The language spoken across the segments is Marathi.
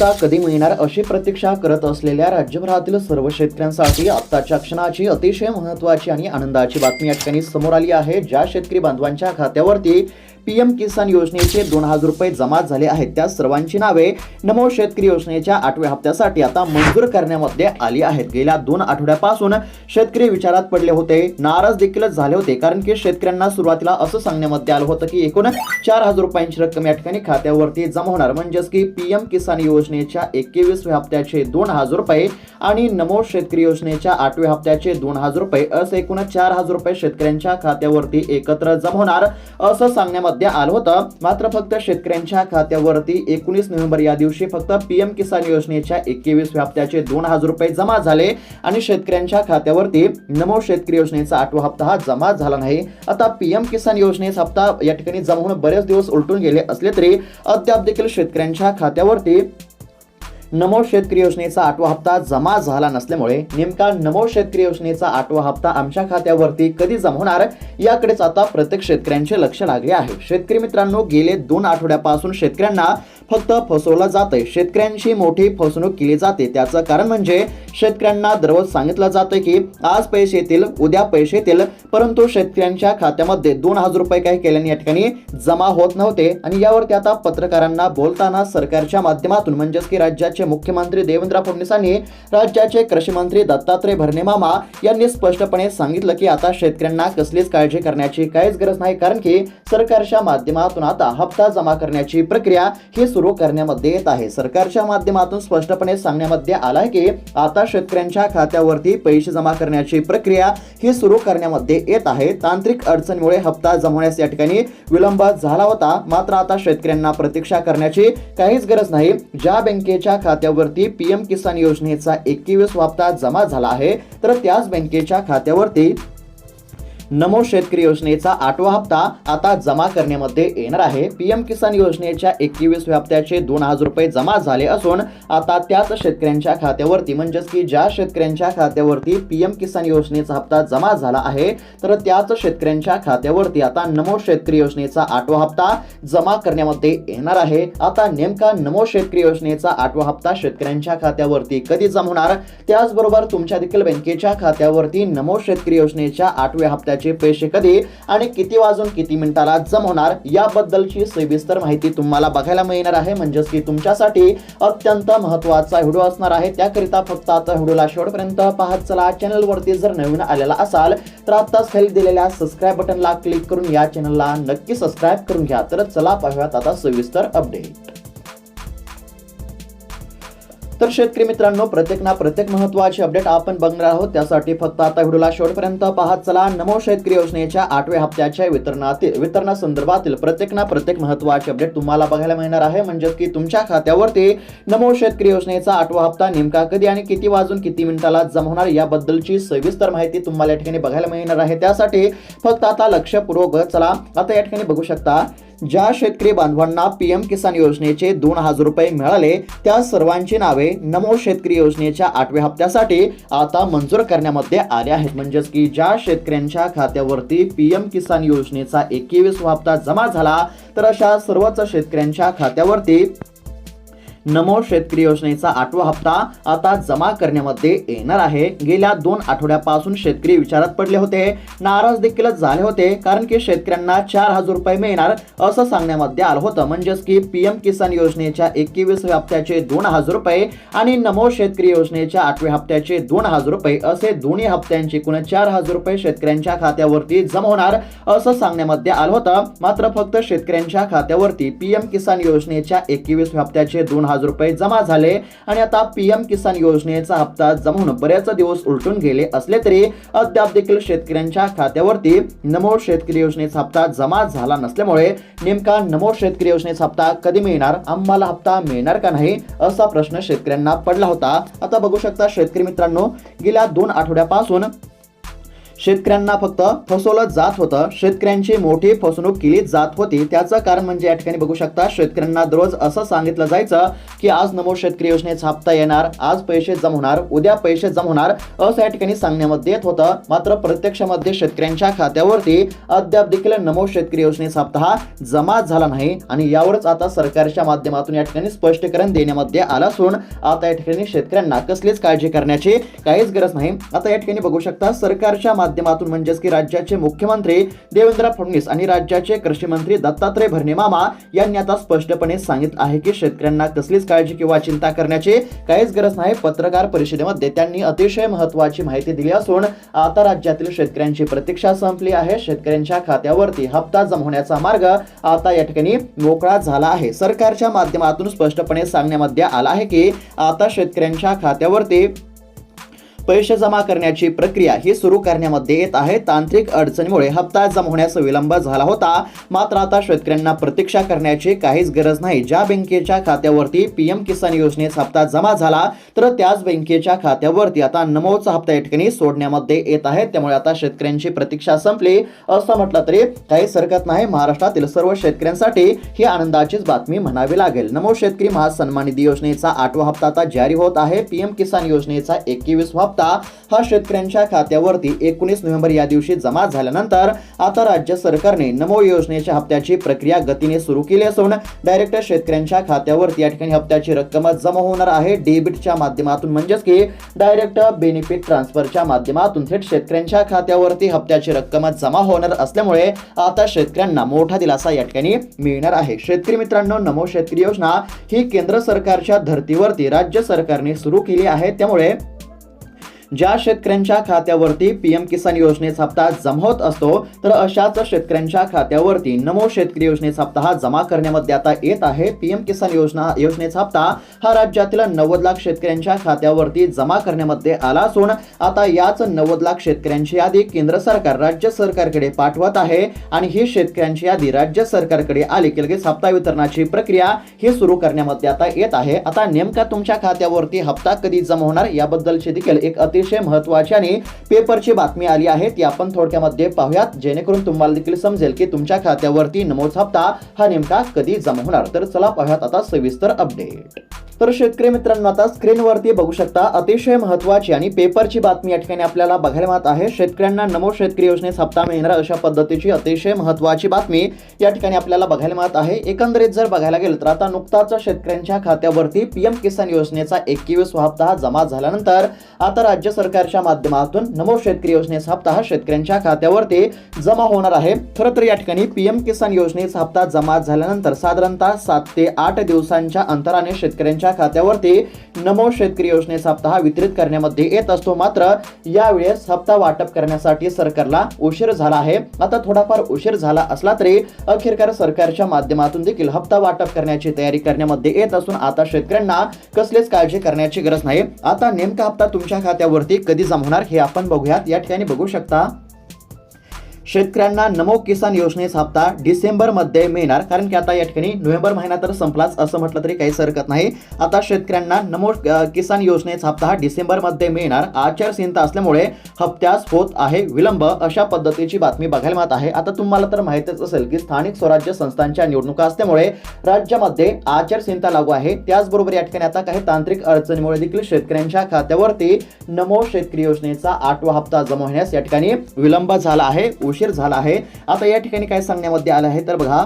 हप्ता कधी मिळणार अशी प्रतीक्षा करत असलेल्या राज्यभरातील सर्व शेतकऱ्यांसाठी आत्ताच्या क्षणाची अतिशय महत्त्वाची आणि आनंदाची बातमी या ठिकाणी समोर आली आहे। ज्या शेतकरी बांधवांच्या खात्यावरती पीएम किसान योजनेचे 2000 रुपये जमा झाले आहेत त्या सर्वांची नावे नमो शेतकरी योजनेच्या 8व्या हप्त्यासाठी आता मंजूर करण्यामध्ये आली आहेत। गेल्या 2 आठवड्यापासून शेतकरी विचारात पडले होते, नाराज देखील झाले होते, कारण की शेतकऱ्यांना सुरुवातीला असं सांगण्यामध्ये आलं होतं की एकूण 4000 रुपयांची रक्कम या ठिकाणी खात्यावरती जमा होणार, म्हणजेच की पीएम किसान योजनेच्या 21व्या हप्त्याचे 2000 रुपये आणि नमो शेतकरी योजनेच्या 8व्या हप्त्याचे 2000 रुपये असे एकूण 4000 रुपये शेतकऱ्यांच्या खात्यावरती एकत्र जमा होणार असं सांगण्यामध्ये आलं होतं। मात्र फक्त शेतकऱ्यांच्या खात्यावरती 19 नोव्हेंबर या दिवशी फक्त पीएम किसान योजनेच्या 21व्या हप्त्याचे 2000 रुपये जमा झाले आणि शेतकऱ्यांच्या खात्यावरती नमो शेतकरी योजनेचा 8वा हप्ता हा जमा झाला नाही। आता पीएम किसान योजनेचा हप्ता या ठिकाणी जमा होऊन बरेच दिवस उलटून गेले असले तरी अद्याप देखील शेतकऱ्यांच्या खात्यावरती नमो शेतकरी योजनेचा 8वा हप्ता जमा झाला नसल्यामुळे नेमका नमो शेतकरी योजनेचा 8वा हप्ता आमच्या खात्यावरती कधी जमा होणार याकडेच आता प्रत्येक शेतकऱ्यांचे लक्ष लागले आहे। शेतकरी मित्रांनो, गेले 2 आठवड्यापासून शेतकऱ्यांना फक्त फसवलं जातंय, शेतकऱ्यांची मोठी फसवणूक केली जाते। त्याचं कारण म्हणजे शेतकऱ्यांना दररोज सांगितलं जातं की आज पैसे येतील, उद्या पैसे येतील, परंतु शेतकऱ्यांच्या खात्यामध्ये 2000 रुपये काही केल्याने या ठिकाणी जमा होत नव्हते आणि यावरती आता पत्रकारांना बोलताना सरकारच्या माध्यमातून म्हणजेच की राज्याचे मुख्यमंत्री देवेंद्र फडणवीस यांनी राज्याचे कृषी मंत्री दत्तात्रय भरणे मामा यांनी स्पष्टपणे सांगितलं की आता शेतकऱ्यांना कसलीच काळजी करण्याची काहीच गरज नाही, कारण की सरकारच्या माध्यमातून आता हप्ता जमा करण्याची प्रक्रिया ही सुरू करण्यामध्ये येत आहे। सरकारच्या माध्यमातून स्पष्टपणे सांगण्यामध्ये आलं आहे की आता शेतकऱ्यांच्या खात्यावरती पैसे जमा करण्याची प्रक्रिया ही सुरू करण्यामध्ये येत आहे। तांत्रिक अडचणीमुळे हप्ता जमवण्यास या ठिकाणी विलंब झाला होता, मात्र आता शेतकऱ्यांना प्रतीक्षा करण्याची काहीच गरज नाही। ज्या बँकेच्या खात्यावरती पीएम किसान योजनेचा 21वा हप्ता जमा झाला आहे तर त्याच बँकेच्या खात्यावरती नमो शेतकरी योजनेचा 8वा हप्ता आता जमा करण्यामध्ये येणार आहे। पीएम किसान योजनेच्या 21व्या हप्त्याचे 2000 रुपये जमा झाले असून आता त्याच शेतकऱ्यांच्या खात्यावरती म्हणजेच की ज्या शेतकऱ्यांच्या खात्यावरती पीएम किसान योजनेचा हप्ता जमा झाला आहे तर त्याच शेतकऱ्यांच्या खात्यावरती आता नमो शेतकरी योजनेचा 8वा हप्ता जमा करण्यामध्ये येणार आहे। आता नेमका नमो शेतकरी योजनेचा 8वा हप्ता शेतकऱ्यांच्या खात्यावरती कधी जमा होणार, त्याचबरोबर तुमच्या देखील बँकेच्या खात्यावरती नमो शेतकरी योजनेच्या 8व्या हप्त्या पैसे कधी आणि किती वाजून किती मिनिटाला जमा होणार याबद्दलची सविस्तर माहिती तुम्हाला बघायला मिळणार आहे, म्हणजेच की तुमच्यासाठी अत्यंत महत्त्वाचा व्हिडिओ असणार आहे। त्याकरिता फक्त आता व्हिडिओला शेवटपर्यंत पाहत चला। चॅनलवरती जर नवीन आलेला असाल तर आताच खाली दिलेल्या सबस्क्राइब बटनला क्लिक करून या चॅनलला नक्की सबस्क्राइब करून घ्या। तर चला पाहूयात आता सविस्तर अपडेट। तर शेतकरी मित्रांनो, प्रत्येक महत्त्वाची अपडेट आपण बघणार आहोत, त्यासाठी फक्त आता व्हिडिओला शेवटपर्यंत पाहत चला। नमो शेतकरी योजनेच्या 8व्या हप्त्याच्या वितरणासंदर्भातील प्रत्येक महत्त्वाची अपडेट तुम्हाला बघायला मिळणार आहे, म्हणजे की तुमच्या खात्यावरती नमो शेतकरी योजनेचा 8वा हप्ता नेमका कधी आणि किती वाजून किती मिनिटाला जमा होणार याबद्दलची सविस्तर माहिती तुम्हाला या ठिकाणी बघायला मिळणार आहे। त्यासाठी फक्त आता लक्षपूर्वक चला। आता या ठिकाणी बघू शकता, ज्या शेतकरी बांधवांना पीएम किसान योजनेचे 2000 रुपये मिळाले त्या सर्वांची नावे नमो शेतकरी योजनेच्या 8व्या हप्त्यासाठी आता मंजूर करण्यामध्ये आले आहेत। म्हणजेच की ज्या शेतकऱ्यांच्या खात्यावरती पीएम किसान योजनेचा 21वा हप्ता जमा झाला तर अशा सर्वच शेतकऱ्यांच्या खात्यावरती नमो शेतकरी योजनेचा 8वा हप्ता आता जमा करण्यामध्ये येणार आहे। गेल्या 2 आठवड्यापासून शेतकरी विचारात पडले होते, नाराज देखील झाले होते, कारण की शेतकऱ्यांना 4000 रुपये मिळणार असं सांगण्यामध्ये आलं होतं, म्हणजेच की पीएम किसान योजनेच्या 21व्या हप्त्याचे 2000 रुपये आणि नमो शेतकरी योजनेच्या 8व्या हप्त्याचे 2000 रुपये असे दोन्ही हप्त्यांचे एकूण 4000 रुपये शेतकऱ्यांच्या खात्यावरती जमा होणार असं सांगण्यामध्ये आलं होतं। मात्र फक्त शेतकऱ्यांच्या खात्यावरती पीएम किसान योजनेच्या 21व्या हप्त्याचे 2000 रुपये जमा झाले आणि आता पीएम किसान योजनेचा हप्ता जमा होऊन बरेच दिवस उलटून गेले असले तरी अद्याप देखील शेतकऱ्यांच्या खात्यावरती नमो शेतकरी योजनेचा हप्ता जमा झाला नसल्यामुळे नेमका नमो शेतकरी योजनेचा हप्ता कधी मिळणार, आम्हाला हप्ता मिळणार का नाही असा प्रश्न शेतकऱ्यांना पडला होता। आता बघू शकता शेतकरी मित्रांनो, गेल्या 2 आठवड्यापासून शेतकऱ्यांना फक्त फसवलं जात होतं, शेतकऱ्यांची मोठी फसवणूक केली जात होती। त्याचं कारण म्हणजे या ठिकाणी बघू शकता, शेतकऱ्यांना दररोज असं सांगितलं जायचं की आज नमो शेतकरी योजनेचा हप्ता येणार, आज पैसे जमा होणार, उद्या पैसे जमा होणार, असं या ठिकाणी सांगण्यामध्ये येत होतं। मात्र प्रत्यक्षामध्ये शेतकऱ्यांच्या खात्यावरती अद्याप देखील नमो शेतकरी योजनेचा हप्ता हा जमा झाला नाही आणि यावरच आता सरकारच्या माध्यमातून या ठिकाणी स्पष्टीकरण देण्यामध्ये आलं असून आता या ठिकाणी शेतकऱ्यांना कसलीच काळजी करण्याची काहीच गरज नाही। आता या ठिकाणी बघू शकता, सरकारच्या माध्यमातून म्हणजेच की राज्याचे मुख्यमंत्री देवेंद्र फडणवीस आणि राज्याचे कृषी मंत्री दत्तात्रय भरणे मामा यांनी आता स्पष्टपणे सांगितलं आहे की शेतकऱ्यांना कसलीच काळजी किंवा चिंता करण्याची काहीच गरज नाही। पत्रकार परिषदेमध्ये त्यांनी अतिशय महत्त्वाची माहिती दिली असून आता राज्यातील शेतकऱ्यांची प्रतीक्षा संपली आहे। शेतकऱ्यांच्या खात्यावरती हप्ता जमा होण्याचा मार्ग आता या ठिकाणी मोकळा झाला आहे। सरकारच्या माध्यमातून स्पष्टपणे सांगण्यामध्ये आला आहे की आता शेतकऱ्यांच्या खात्यावरती पैसे जमा करण्याची प्रक्रिया ही सुरू करण्यामध्ये येत आहे। तांत्रिक अडचणीमुळे हप्ता जमा होण्यास विलंब झाला होता, मात्र आता शेतकऱ्यांना प्रतीक्षा करण्याची काहीच गरज नाही। ज्या बँकेच्या खात्यावरती पीएम किसान योजनेचा हप्ता जमा झाला तर त्याच बँकेच्या खात्यावरती आता नमोचा हप्ता या ठिकाणी सोडण्यामध्ये येत आहे। त्यामुळे आता शेतकऱ्यांची प्रतीक्षा संपली असं म्हटलं तरी काहीच हरकत नाही। महाराष्ट्रातील सर्व शेतकऱ्यांसाठी ही आनंदाचीच बातमी म्हणावी लागेल। नमो शेतकरी महासन्मान निधी योजनेचा 8वा हप्ता आता जारी होत आहे। पीएम किसान योजनेचा 21वा हप्ता हा शेतकऱ्यांच्या खात्यावरती 19 नोव्हेंबर या दिवशी जमा झाल्यानंतर आता राज्य सरकारने नमो योजनेच्या हप्त्याची प्रक्रिया गतीने सुरू केली असून डायरेक्ट शेतकऱ्यांच्या खात्यावरती या ठिकाणी हप्त्याची रक्कम जमा होणार आहे। डेबिटच्या माध्यमातून म्हणजेच की डायरेक्ट बेनिफिट ट्रान्सफरच्या माध्यमातून थेट शेतकऱ्यांच्या खात्यावरती हप्त्याची रक्कम जमा होणार असल्यामुळे आता शेतकऱ्यांना मोठा दिलासा या ठिकाणी मिळणार आहे। शेतकरी मित्रांनो, नमो शेतकरी योजना ही केंद्र सरकारच्या धर्तीवरती राज्य सरकारने सुरू केली आहे। त्यामुळे ज्या शेतकऱ्यांच्या खात्यावरती पीएम किसान योजनेचा हप्ता जमा होत असतो तर अशाच शेतकऱ्यांच्या खात्यावरती नमो शेतकरी योजनेचा हप्ता हा जमा करण्यामध्ये आता येत आहे। पीएम किसान योजनेचा हप्ता हा राज्यातील 90 लाख शेतकऱ्यांच्या खात्यावरती जमा करण्यामध्ये आला असून आता याच 90 लाख शेतकऱ्यांची यादी केंद्र सरकार राज्य सरकारकडे पाठवत आहे आणि ही शेतकऱ्यांची यादी राज्य सरकारकडे आली की लगेच हप्ता वितरणाची प्रक्रिया ही सुरू करण्यामध्ये आता येत आहे। आता नेमका तुमच्या खात्यावरती हप्ता कधी जमा होणार याबद्दलची देखील एक अतिशय महत्त्वाची आणि पेपरची बातमी आली आहे, ती आपण थोडक्यामध्ये पाहूयात जेणेकरून तुम्हाला देखील समजेल की तुमच्या खात्यावरती नमोचा हप्ता हा नेमका कधी जमा होणार। तर चला पाहूयात आता सविस्तर अपडेट। तर शेतकरी मित्रांनो, आता स्क्रीनवरती बघू शकता अतिशय महत्त्वाची आणि पेपरची बातमी या ठिकाणी आपल्याला बघायला मिळत आहे। शेतकऱ्यांना नमो शेतकरी योजनेचा हप्ता मिळणार अशा पद्धतीची अतिशय महत्त्वाची बातमी या ठिकाणी आपल्याला बघायला मिळत आहे। एकंदरीत जर बघायला गेलं तर आता नुकताच शेतकऱ्यांच्या खात्यावरती पीएम किसान योजनेचा 21वा हप्ता हा जमा झाल्यानंतर आता राज्य सरकारच्या माध्यमातून नमो शेतकरी योजनेचा हप्ता हा शेतकऱ्यांच्या खात्यावरती जमा होणार आहे। खरं तर या ठिकाणी पीएम किसान योजनेचा हप्ता जमा झाल्यानंतर साधारणतः 7 ते 8 दिवसांच्या अंतराने शेतकऱ्यांच्या खात्यावरती नमो शेतकरी योजनेचा हप्ता हा वितरित करण्यामध्ये येत असतो। मात्र यावेळेस हप्ता वाटप करण्यासाठी सरकारला उशीर झाला आहे। आता थोडाफार उशीर झाला असला तरी अखेरकार सरकारच्या माध्यमातून देखील हप्ता वाटप करण्याची तयारी करण्यामध्ये येत असून आता शेतकऱ्यांना कसलीच काळजी करण्याची गरज नाही। आता नेमका हप्ता तुमच्या खात्यावरती कधी जमा होणार हे आपण बघूयात। या ठिकाणी बघू शकता, शेतकऱ्यांना नमो किसान योजनेचा हप्ता डिसेंबर मध्ये मिळणार, कारण की आता या ठिकाणी नोव्हेंबर महिना तर संपलाच असं म्हटलं तरी काहीच हरकत नाही। आता शेतकऱ्यांना नमो किसान योजनेचा हप्ता हा डिसेंबर मध्ये मिळणार। आचारसंहिता असल्यामुळे हप्त्यास होत आहे विलंब अशा पद्धतीची बातमी बघायला मिळत आहे। आता तुम्हाला तर माहितीच असेल की स्थानिक स्वराज्य संस्थांच्या निवडणुका असल्यामुळे राज्यामध्ये आचारसंहिता लागू आहे। त्याचबरोबर या ठिकाणी आता काही तांत्रिक अडचणीमुळे देखील शेतकऱ्यांच्या खात्यावरती नमो शेतकरी योजनेचा 8वा हप्ता जमा होण्यास या ठिकाणी विलंब झाला आहे, उशीर झाला आहे। आता या ठिकाणी काय सांगण्यामध्ये आलं आहे तर बघा,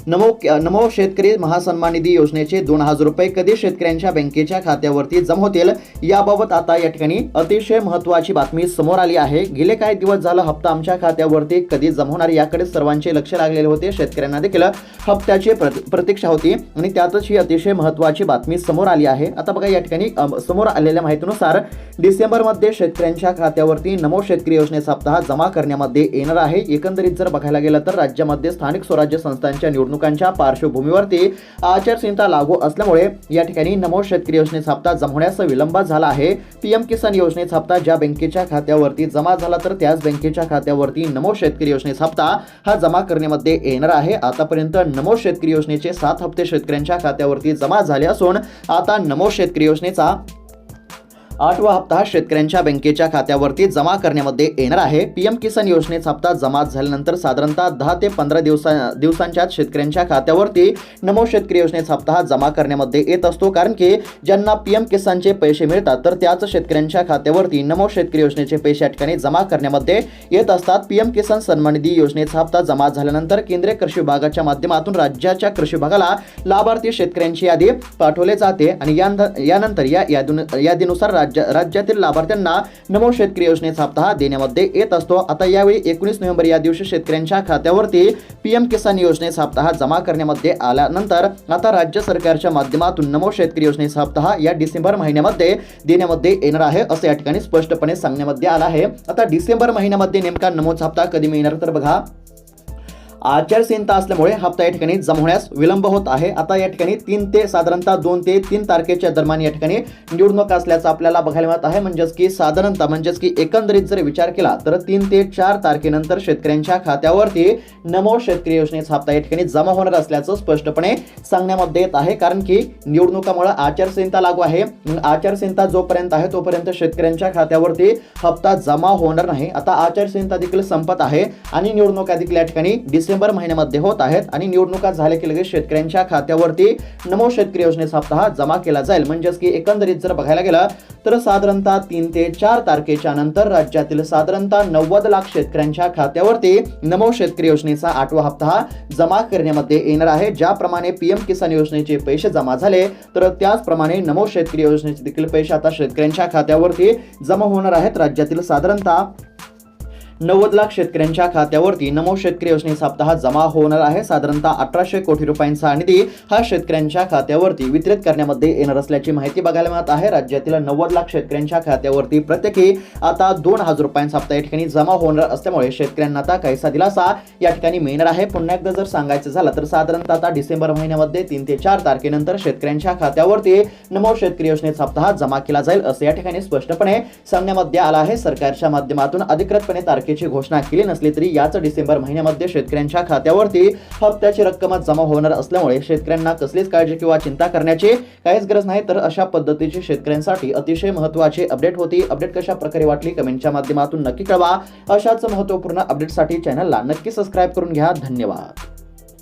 नमो शेतकरी महासन्मान निधी योजनेचे 2000 रुपये कधी शेतकऱ्यांच्या बँकेच्या खात्यावरती जमा होतील याबाबत आता या ठिकाणी अतिशय महत्त्वाची बातमी समोर आली आहे। गेले काही दिवस झालं हप्ता आमच्या खात्यावरती कधी जमा होणार याकडे सर्वांचे लक्ष लागलेले होते। शेतकऱ्यांना देखील हप्त्याची प्रतीक्षा होती आणि त्यातच ही अतिशय महत्त्वाची बातमी समोर आली आहे। आता बघा, या ठिकाणी समोर आलेल्या माहितीनुसार डिसेंबर मध्ये शेतकऱ्यांच्या खात्यावरती नमो शेतकरी योजनेचा हप्ता हा जमा करण्यामध्ये येणार आहे। एकंदरीत जर बघायला गेलं तर राज्यामध्ये स्थानिक स्वराज्य संस्थांच्या निवडणुकांच्या पार्श्वभूमीवरती आचारसंहिता लागू असल्यामुळे या ठिकाणी नमो शेतकरी योजनेचा हप्ता जमा होण्यास विलंब झाला आहे। पीएम किसान योजनेचा हप्ता ज्या बँकेच्या खात्यावरती जमा झाला तर त्याच बँकेच्या खात्यावरती नमो शेतकरी योजनेचा हप्ता हा जमा करण्यामध्ये येणार आहे। आतापर्यंत नमो शेतकरी योजनेचे 7 हप्ते शेतकऱ्यांच्या खात्यावरती जमा झाले असून आता नमो शेतकरी योजनेचा 8वा हप्ता शेतकऱ्यांच्या बँकेच्या खात्यावरती जमा करण्यामध्ये येणार आहे। पीएम किसान योजनेचा हप्ता जमा झाल्यानंतर साधारणतः 10 ते 15 दिवसांच्या शेतकऱ्यांच्या खात्यावरती नमो शेतकरी योजनेचा हप्ता जमा करण्यामध्ये येत असतो, कारण की ज्यांना पीएम किसानचे पैसे मिळतात तर त्याच शेतकऱ्यांच्या खात्यावरती नमो शेतकरी योजनेचे पैसे या ठिकाणी जमा करण्यामध्ये येत असतात। पीएम किसान सन्मान निधी योजनेचा हप्ता जमा झाल्यानंतर केंद्रीय कृषी विभागाच्या माध्यमातून राज्याच्या कृषी विभागाला लाभार्थी शेतकऱ्यांची यादी पाठवली जाते आणि यानंतर या यादीनुसार राज्यातील लाभार्थ्यांना नमो शेतकरी योजनेचा हप्ता देण्यामध्ये येत असतो। आता यावेळी 19 नोव्हेंबर या दिवशी शेतकऱ्यांच्या खात्यावरती पीएम किसान योजनेचा हप्ता जमा करण्यामध्ये आल्यानंतर आता राज्य सरकारच्या माध्यमातून नमो शेतकरी योजनेचा हप्ता या डिसेंबर महिन्यामध्ये देण्यामध्ये येणार आहे, असं या ठिकाणी स्पष्टपणे सांगण्यामध्ये आलं आहे। आता डिसेंबर महिन्यामध्ये नेमका नमोचा हप्ता कधी मिळणार तर बघा, आचारसंहिता असल्यामुळे हप्ता या ठिकाणी जमा होण्यास विलंब होत आहे। आता या ठिकाणी 2 ते 3 तारखेच्या दरम्यान या ठिकाणी निवडणूक असल्याचं आपल्याला बघायला मिळत आहे। म्हणजेच की एकंदरीत जर विचार केला तर 3 ते 4 तारखेनंतर शेतकऱ्यांच्या खात्यावरती नमो शेतकरी योजनेचा हप्ता या ठिकाणी जमा होणार असल्याचं स्पष्टपणे सांगण्यामध्ये येत आहे, कारण की निवडणुकामुळे आचारसंहिता लागू आहे। आचारसंहिता जोपर्यंत आहे तोपर्यंत शेतकऱ्यांच्या खात्यावरती हप्ता जमा होणार नाही। आता आचारसंहिता देखील संपत आहे आणि निवडणुका देखील या ठिकाणी डिसेंबर महिन्यामध्ये होत आहेत आणि निवडणुका झाल्या की लगेच शेतकऱ्यांच्या खात्यावरती नमो शेतकरी योजनेचा हप्ता जमा केला जाईल। म्हणजेच की एकंदरीत जर बघायला गेलं तर साधारणतः 3 ते 4 तारखेच्या नंतर राज्यातील साधारणतः 90 लाख शेतकऱ्यांच्या खात्यावरती नमो शेतकरी योजनेचा 8वा हप्ता जमा करण्यामध्ये येणार आहे। ज्याप्रमाणे पीएम किसान योजनेचे पैसे जमा झाले तर त्याचप्रमाणे नमो शेतकरी योजनेचे देखील पैसे आता शेतकऱ्यांच्या खात्यावरती जमा होणार आहेत। राज्यातील साधारणतः 90 लाख शेतकऱ्यांच्या खात्यावरती नमो शेतकरी योजनेचा हप्ता जमा होणार आहे। साधारणतः 1800 कोटी रुपयांचा निधी हा शेतकऱ्यांच्या खात्यावरती वितरित करण्यामध्ये येणार असल्याची माहिती बघायला मिळत आहे। राज्यातील 90 लाख शेतकऱ्यांच्या खात्यावरती प्रत्येकी आता 2000 रुपयांचा हप्ता या ठिकाणी जमा होणार असल्यामुळे शेतकऱ्यांना आता काहीसा दिलासा या ठिकाणी मिळणार आहे। पुन्हा एकदा जर सांगायचं झालं तर साधारणतः आता डिसेंबर महिन्यामध्ये 3 ते 4 तारखेनंतर शेतकऱ्यांच्या खात्यावरती नमो शेतकरी योजनेचा हप्ता जमा केला जाईल, असं या ठिकाणी स्पष्टपणे सांगण्यामध्ये आलं आहे। सरकारच्या माध्यमातून अधिकृतपणे तारखेची घोषणा केली नसली तरी याच डिसेंबर महिन्यामध्ये शेतकऱ्यांच्या खात्यावरती हप्त्याची रक्कम जमा होणार असल्यामुळे शेतकऱ्यांना कसलीच काळजी किंवा चिंता करण्याची काहीच गरज नाही। तर अशा पद्धतीची शेतकऱ्यांसाठी अतिशय महत्त्वाची अपडेट होती। अपडेट कशा प्रकारे वाटली कमेंटच्या माध्यमातून नक्की कळवा। अशाच महत्त्वपूर्ण अपडेटसाठी चॅनलला नक्की सबस्क्राईब करून घ्या। धन्यवाद।